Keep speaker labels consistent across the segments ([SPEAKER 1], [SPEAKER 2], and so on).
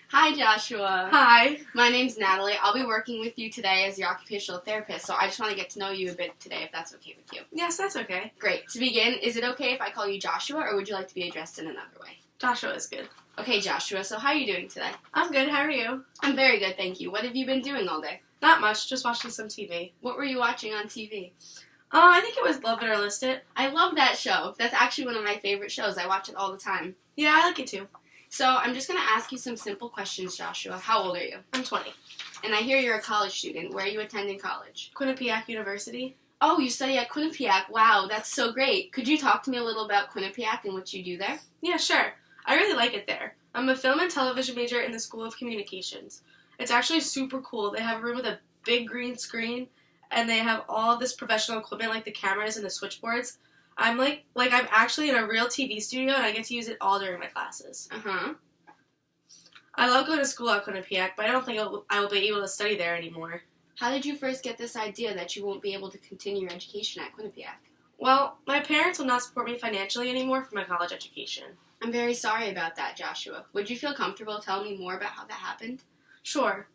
[SPEAKER 1] Hi, Joshua.
[SPEAKER 2] Hi.
[SPEAKER 1] My name's Natalie. I'll be working with you today as your occupational therapist, so I just want to get to know you a bit today, if that's okay with you.
[SPEAKER 2] Yes, that's okay.
[SPEAKER 1] Great. To begin, is it okay if I call you Joshua, or would you like to be addressed in another way?
[SPEAKER 2] Joshua is good.
[SPEAKER 1] Okay, Joshua, so how are you doing today?
[SPEAKER 2] I'm good. How are you?
[SPEAKER 1] I'm very good, thank you. What have you been doing all day?
[SPEAKER 2] Not much. Just watching some TV.
[SPEAKER 1] What were you watching on TV?
[SPEAKER 2] I think it was Love It or List It.
[SPEAKER 1] I love that show. That's actually one of my favorite shows. I watch it all the time.
[SPEAKER 2] Yeah, I like it too.
[SPEAKER 1] So I'm just going to ask you some simple questions, Joshua. How old are you?
[SPEAKER 2] I'm 20.
[SPEAKER 1] And I hear you're a college student. Where are you attending college?
[SPEAKER 2] Quinnipiac University.
[SPEAKER 1] Oh, you study at Quinnipiac. Wow, that's so great. Could you talk to me a little about Quinnipiac and what you do there?
[SPEAKER 2] Yeah, sure. I really like it there. I'm a film and television major in the School of Communications. It's actually super cool. They have a room with a big green screen, and they have all of this professional equipment like the cameras and the switchboards. I'm like I'm actually in a real TV studio, and I get to use it all during my classes.
[SPEAKER 1] Uh-huh.
[SPEAKER 2] I love going to school at Quinnipiac, but I don't think I will be able to study there anymore.
[SPEAKER 1] How did you first get this idea that you won't be able to continue your education at Quinnipiac?
[SPEAKER 2] Well, my parents will not support me financially anymore for my college education.
[SPEAKER 1] I'm very sorry about that, Joshua. Would you feel comfortable telling me more about how that happened?
[SPEAKER 2] Sure.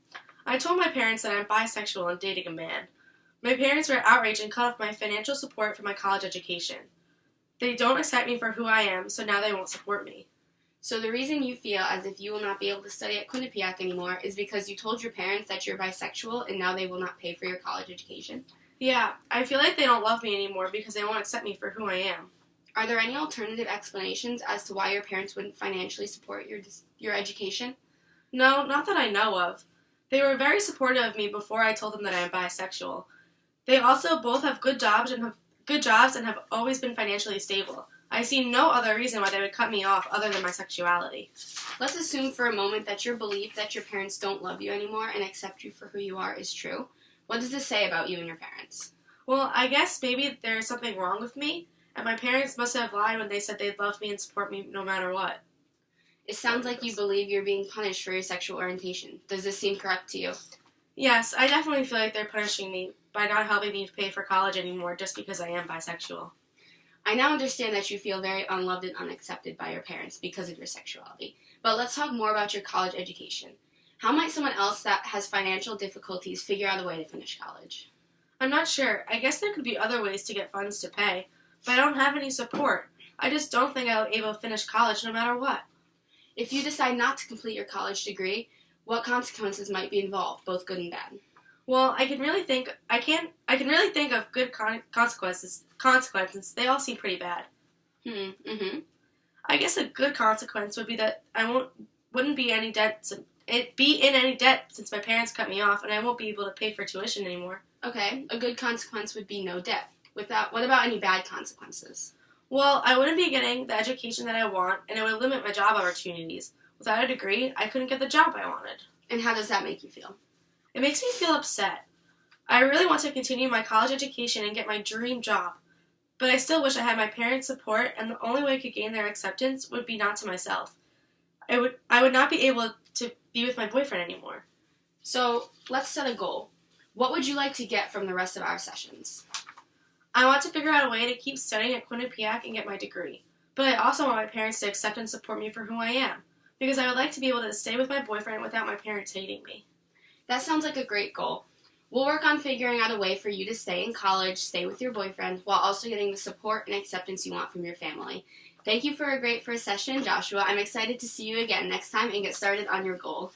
[SPEAKER 2] I told my parents that I'm bisexual and dating a man. My parents were outraged and cut off my financial support for my college education. They don't accept me for who I am, so now they won't support me.
[SPEAKER 1] So the reason you feel as if you will not be able to study at Quinnipiac anymore is because you told your parents that you're bisexual and now they will not pay for your college education?
[SPEAKER 2] Yeah, I feel like they don't love me anymore because they won't accept me for who I am.
[SPEAKER 1] Are there any alternative explanations as to why your parents wouldn't financially support your education?
[SPEAKER 2] No, not that I know of. They were very supportive of me before I told them that I am bisexual. They also both have good jobs and have always been financially stable. I see no other reason why they would cut me off other than my sexuality.
[SPEAKER 1] Let's assume for a moment that your belief that your parents don't love you anymore and accept you for who you are is true. What does this say about you and your parents?
[SPEAKER 2] Well, I guess maybe there's something wrong with me, and my parents must have lied when they said they'd love me and support me no matter what.
[SPEAKER 1] It sounds like you believe you're being punished for your sexual orientation. Does this seem correct to you?
[SPEAKER 2] Yes, I definitely feel like they're punishing me by not helping me pay for college anymore just because I am bisexual.
[SPEAKER 1] I now understand that you feel very unloved and unaccepted by your parents because of your sexuality. But let's talk more about your college education. How might someone else that has financial difficulties figure out a way to finish college?
[SPEAKER 2] I'm not sure. I guess there could be other ways to get funds to pay, but I don't have any support. I just don't think I'll be able to finish college no matter what.
[SPEAKER 1] If you decide not to complete your college degree, what consequences might be involved, both good and bad?
[SPEAKER 2] Well, I can really think of good consequences. They all seem pretty bad. I guess a good consequence would be that I wouldn't be in any debt since my parents cut me off, and I won't be able to pay for tuition anymore.
[SPEAKER 1] Okay, a good consequence would be no debt. What about any bad consequences?
[SPEAKER 2] Well, I wouldn't be getting the education that I want, and it would limit my job opportunities. Without a degree, I couldn't get the job I wanted.
[SPEAKER 1] And how does that make you feel?
[SPEAKER 2] It makes me feel upset. I really want to continue my college education and get my dream job, but I still wish I had my parents' support, and the only way I could gain their acceptance would be not to myself. I would not be able to be with my boyfriend anymore.
[SPEAKER 1] So, let's set a goal. What would you like to get from the rest of our sessions?
[SPEAKER 2] I want to figure out a way to keep studying at Quinnipiac and get my degree, but I also want my parents to accept and support me for who I am, because I would like to be able to stay with my boyfriend without my parents hating me.
[SPEAKER 1] That sounds like a great goal. We'll work on figuring out a way for you to stay in college, stay with your boyfriend, while also getting the support and acceptance you want from your family. Thank you for a great first session, Joshua. I'm excited to see you again next time and get started on your goal.